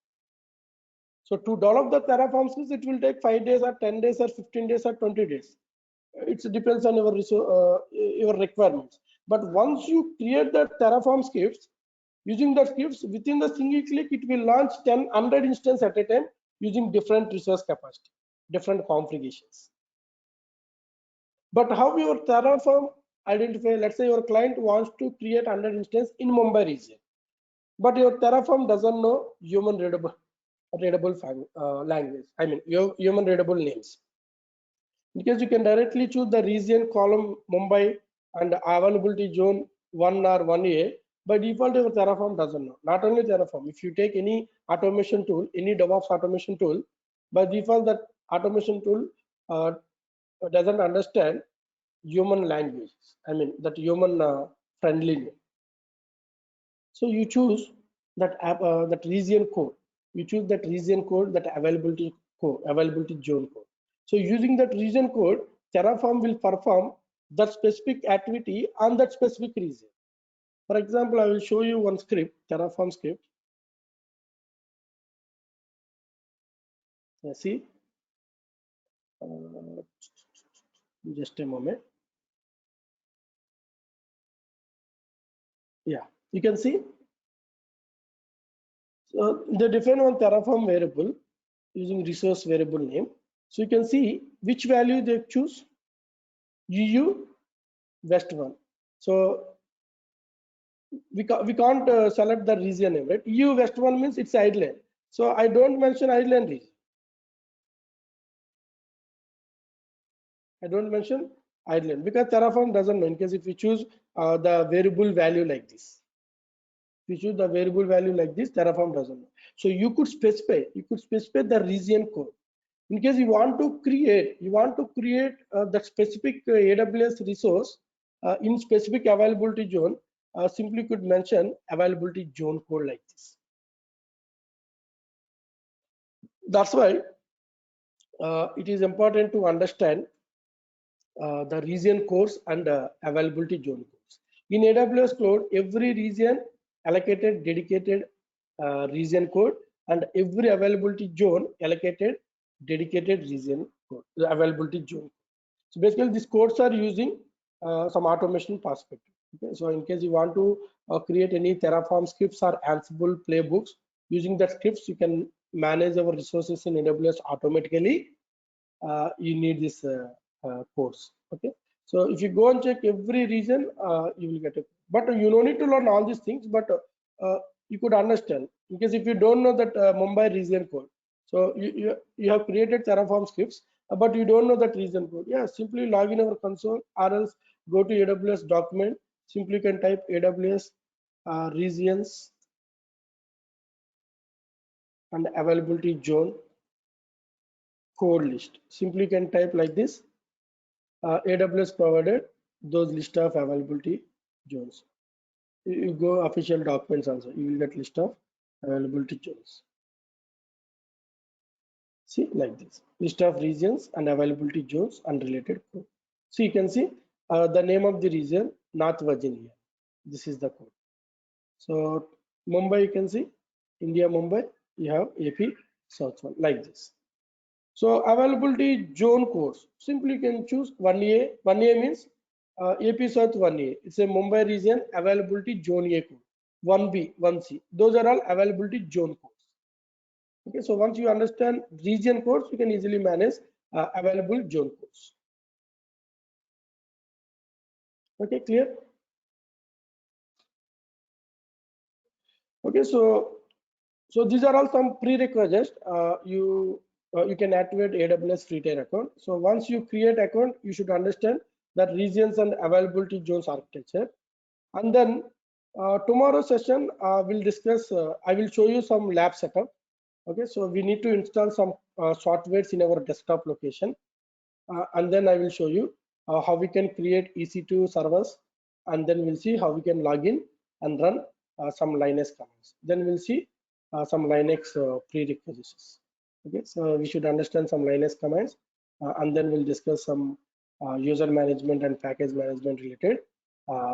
So to develop the Terraform scripts, it will take 5 days or 10 days or 15 days or 20 days. It depends on your requirements. But once you create the Terraform scripts, using the scripts within the single click, it will launch 100 instances at a time using different resource capacity, different configurations. But how your Terraform identify? Let's say your client wants to create 100 instances in Mumbai region, but your Terraform doesn't know human readable language. I mean, your human readable names. Because you can directly choose the region column Mumbai and availability zone 1 or 1A. By default, your Terraform doesn't know. Not only Terraform, if you take any automation tool, any DevOps automation tool, by default that automation tool doesn't understand human languages. I mean that human friendly name. So you choose that that region code. You choose that region code, that availability code, availability zone code. So using that region code, Terraform will perform that specific activity on that specific region. For example, I will show you one script, Terraform script. See, just a moment. Yeah, you can see. So they define one Terraform variable using resource variable name. So you can see which value they choose. UU West 1. So we can't select the region name, right? EU West 1 means it's island. So I don't mention island region. I don't mention island because Terraform doesn't know. In case if we choose the variable value like this, if we choose the variable value like this, Terraform doesn't know. So you could specify the region code. In case you want to create that specific AWS resource in specific availability zone, simply could mention availability zone code like this. That's why it is important to understand the region codes and availability zone codes. In AWS Cloud, every region allocated dedicated region code, and every availability zone allocated dedicated region code, the availability zone. So basically, these codes are using some automation perspective. Okay? So in case you want to create any Terraform scripts or Ansible playbooks, using that scripts, you can manage our resources in AWS automatically. You need this codes. Okay. So if you go and check every region, you will get it. But you don't need to learn all these things, but you could understand. Because if you don't know that Mumbai region code, so you have created Terraform scripts, but you don't know that region code. Yeah, simply log in our console, or else go to AWS document. Simply you can type AWS regions, and availability zone code list. Simply you can type like this, AWS provided those list of availability zones. You go official documents also, you will get list of availability zones. See, like this, list of regions and availability zones and related code. So you can see the name of the region, North Virginia. This is the code. So Mumbai, you can see India, Mumbai, you have AP South one, like this. So availability zone codes, simply you can choose 1A. 1A means AP South 1A. It's a Mumbai region availability zone A code. 1B, 1C. Those are all availability zone codes. Okay, so once you understand region codes, you can easily manage available zone codes. Okay, clear? Okay, so these are all some prerequisites. You can activate AWS free tier account. So once you create account, you should understand that regions and availability zones architecture. And then tomorrow's session we'll discuss. I will show you some lab setup. Okay, so we need to install some softwares in our desktop location, and then I will show you how we can create EC2 servers, and then we'll see how we can log in and run some Linux commands. Then we'll see some Linux prerequisites. Okay, so we should understand some Linux commands, and then we'll discuss some user management and package management related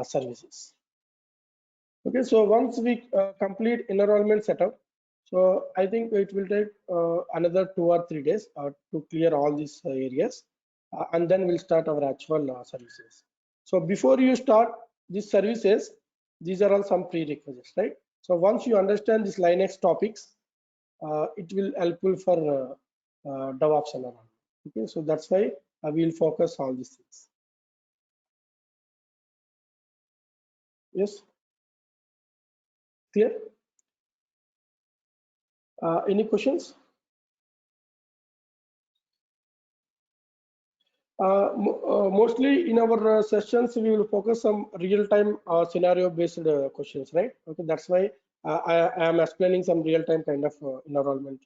services. Okay, so once we complete enrollment setup, so I think it will take another 2 or 3 days to clear all these areas, and then we'll start our actual services. So before you start these services, these are all some prerequisites, right? So once you understand these Linux topics, it will helpful for DevOps and all. Okay, so that's why we will focus all these things. Yes, clear? Any questions? Mostly in our sessions, we will focus on real-time scenario-based questions, right? Okay, that's why I am explaining some real-time kind of enrollment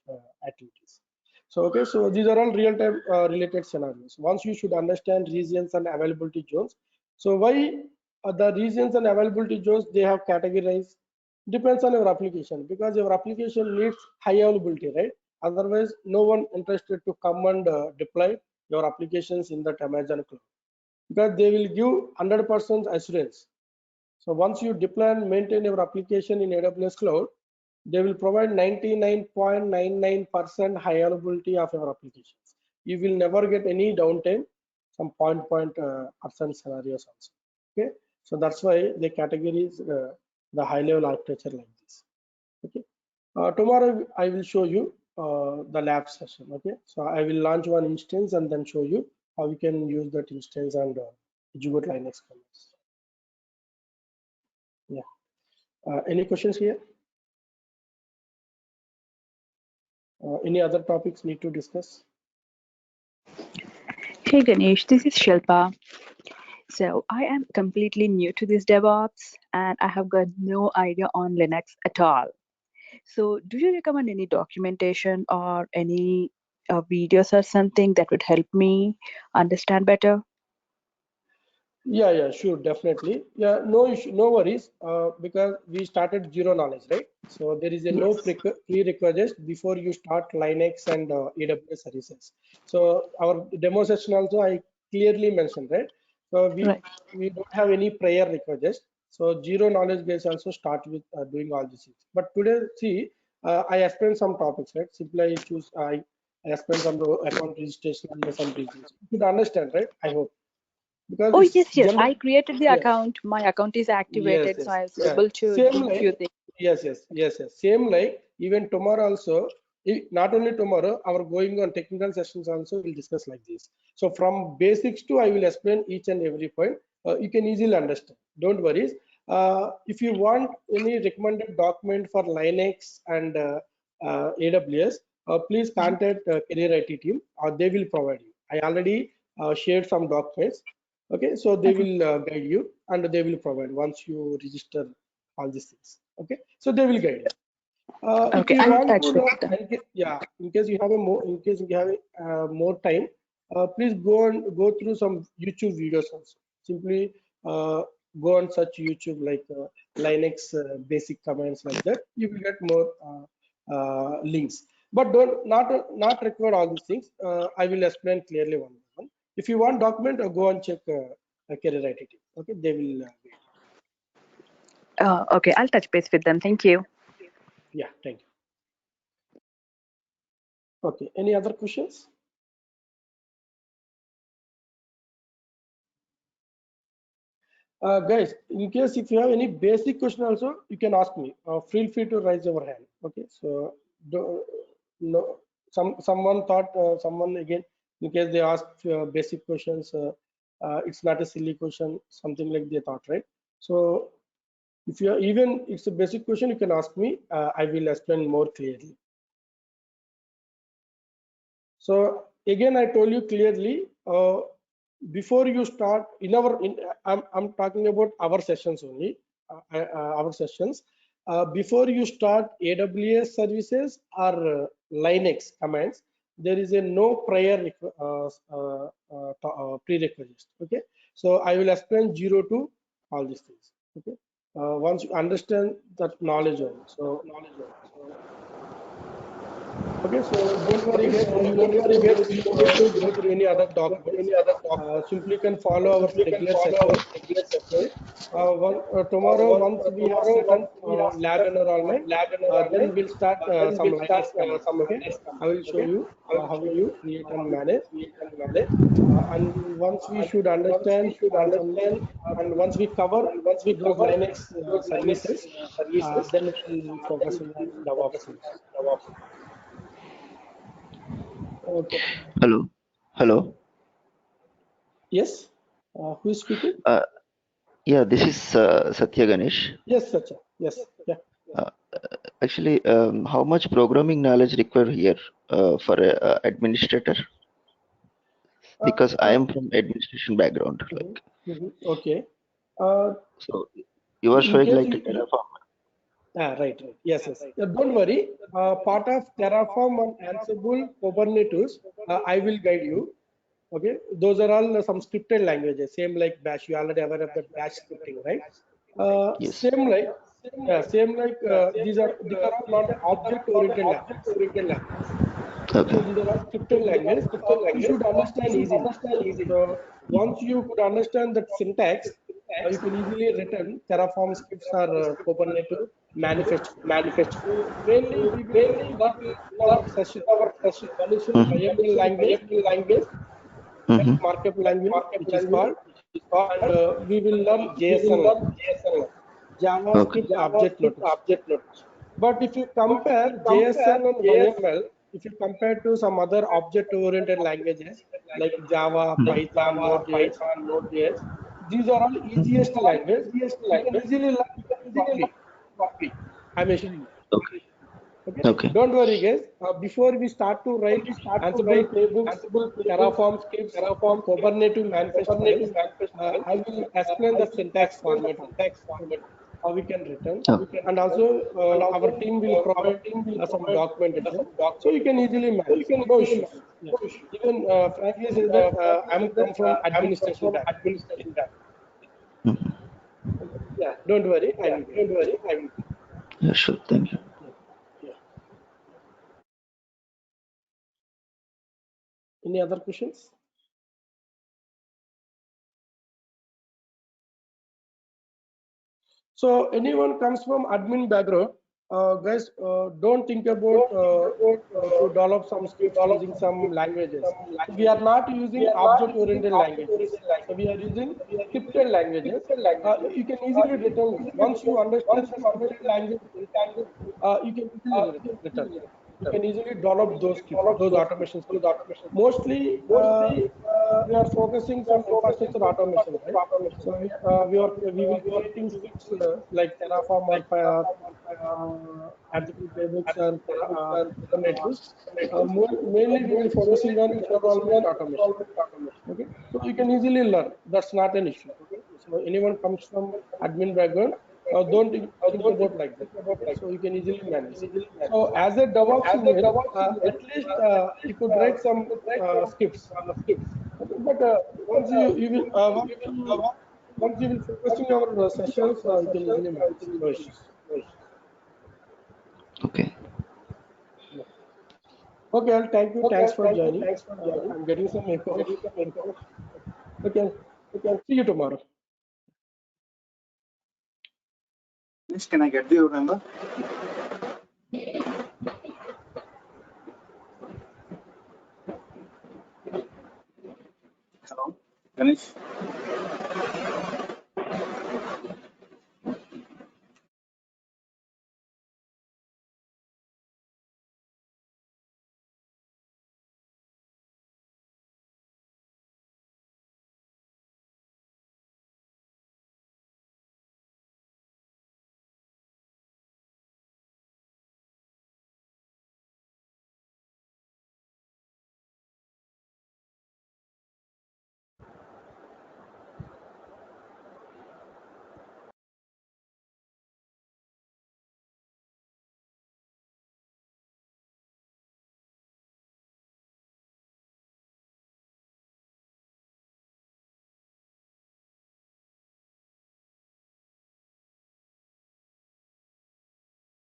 activities. So, okay, so these are all real-time related scenarios. Once you should understand regions and availability zones. So why the regions and availability zones they have categorized depends on your application, because your application needs high availability, right? Otherwise, no one interested to come and deploy your applications in that Amazon cloud, because they will give 100% assurance. So once you deploy and maintain your application in AWS cloud, they will provide 99.99% high availability of your applications. You will never get any downtime, some percent scenarios also. Okay, so that's why they categorize the high level architecture like this. Okay, tomorrow I will show you the lab session. Okay, so I will launch one instance and then show you how we can use that instance and execute Linux commands. Yeah, any questions here? Any other topics need to discuss? Hey Ganesh, this is Shilpa. So I am completely new to this DevOps and I have got no idea on Linux at all. So do you recommend any documentation or any videos or something that would help me understand better? Yeah, sure, definitely. Yeah, no issue, no worries, because we started zero knowledge, right? So there is a no Yes. prerequisite before you start Linux and AWS services. So our demo session also I clearly mentioned, right? So Right. we don't have any prior requisites. So zero knowledge base also start with doing all these things. But today, see, I explained some topics, right? Simply I choose I explained some account registration and some reasons. You could understand, right? I hope, because Oh, it's yes. general. I created the Yeah, account. My account is yes, activated, so yes, I was yeah, able to same do like, few things. yes, same like even tomorrow also, not only tomorrow, our going on technical sessions also will discuss like this. So from basics to I will explain each and every point. You can easily understand, don't worry. If you want any recommended document for Linux and AWS, please contact career IT team, or they will provide you. I already shared some documents. Okay, so they Okay. will guide you and they will provide once you register all these things. Okay, so they will guide you. If Okay, you I'll want touch to with know, them. in case you have more time, please go through some YouTube videos also. Simply go and search YouTube like Linux basic commands like that. You will get more links. But don't not require all these things. I will explain clearly one by one. If you want document, go and check Career IT team. Okay, they will wait. Okay, I'll touch base with them. Thank you. Yeah, thank you. Okay, any other questions? Guys, in case if you have any basic question also, you can ask me. Feel free to raise your hand. Okay, so no, someone thought someone again, in case they ask basic questions, it's not a silly question, something like they thought, right? So if you are, even it's a basic question, you can ask me. I will explain more clearly. So again, I told you clearly. Before you start I'm talking about our sessions only, our sessions. Before you start AWS services or Linux commands, there is a no prior prerequisite. Okay, so I will explain 0 to all these things. Okay, once you understand that knowledge only. So okay, so don't worry guys, you don't need to go through any other documents. Simply you can follow our regular sessions. Okay. Tomorrow, once we have certain lab environment, then we'll start some Linux commands. Okay, I will show you how we can create and manage. And once we should understand and once we cover those Linux services, then we'll focusing on DevOps tools. Okay. Hello. Hello. Yes. Who is speaking? Uh, yeah, this is Satya Ganesh. Yes, Sacha. Yes. Yeah. Uh, Actually, how much programming knowledge required here for a administrator? Because I am from administration background. Like, Okay. Uh, so you are in showing case like a you, Terraform. right. Yes, yes. Don't worry. Part of Terraform and Ansible, Kubernetes, I will guide you. Okay. Those are all some scripted languages, same like Bash. You already aware of the Bash scripting, right? Yes. Same like, these are all not object-oriented languages. Okay. So these are all scripted language. You should understand easily. So once you could understand that syntax, you can easily return Terraform scripts or Kubernetes manifest code. So mainly we will learn in our session. One is YAML language, Mm-hmm. markup language, which is called, and we will learn JSON language, Okay. JavaScript object notation. But if you compare JSON and YAML, if you compare to some other object-oriented languages like Java, Python, Node.js, these are all easiest language. You can easily learn copy. I'm assuring you. Okay. Okay. Okay. Don't worry, guys. Before we start to write Ansible playbooks, Terraform scripts, Kubernetes manifest files, I will explain the syntax format also. Okay, how we can return, Okay. and also our team will provide some documentation, so you can easily manage. No issues. Yeah. Even frankly say that I'm come from administration background. Mm-hmm. Yeah. Don't worry, I will guide you. Yeah, sure. Thank you. Any other questions? So anyone comes from admin background, guys, don't think about to develop some scripts using some languages. So we are not using object-oriented languages. So we are using scripted languages. You can easily return this. Once you understand the scripted language, you can easily return. You can easily develop those scripts, those automation scripts. Mostly, we are focusing some infrastructure automation, right? So we will creating scripts like Terraform or Ansible playbooks or Kubernetes. Mainly, we will focusing on environment automation. Okay, so you can easily learn. That's not an issue. Okay, so anyone comes from admin background, don't think about like that. Okay? So you can easily manage. So as a DevOps engineer, at least you could write some scripts. Okay? But once you will once you will focusing our sessions, you can easily manage. No issues. Okay. Okay, I'll thank you. Thanks for joining. I'm getting some echo. Okay, see you tomorrow. Please, can I get your number? Hello, Ganesh.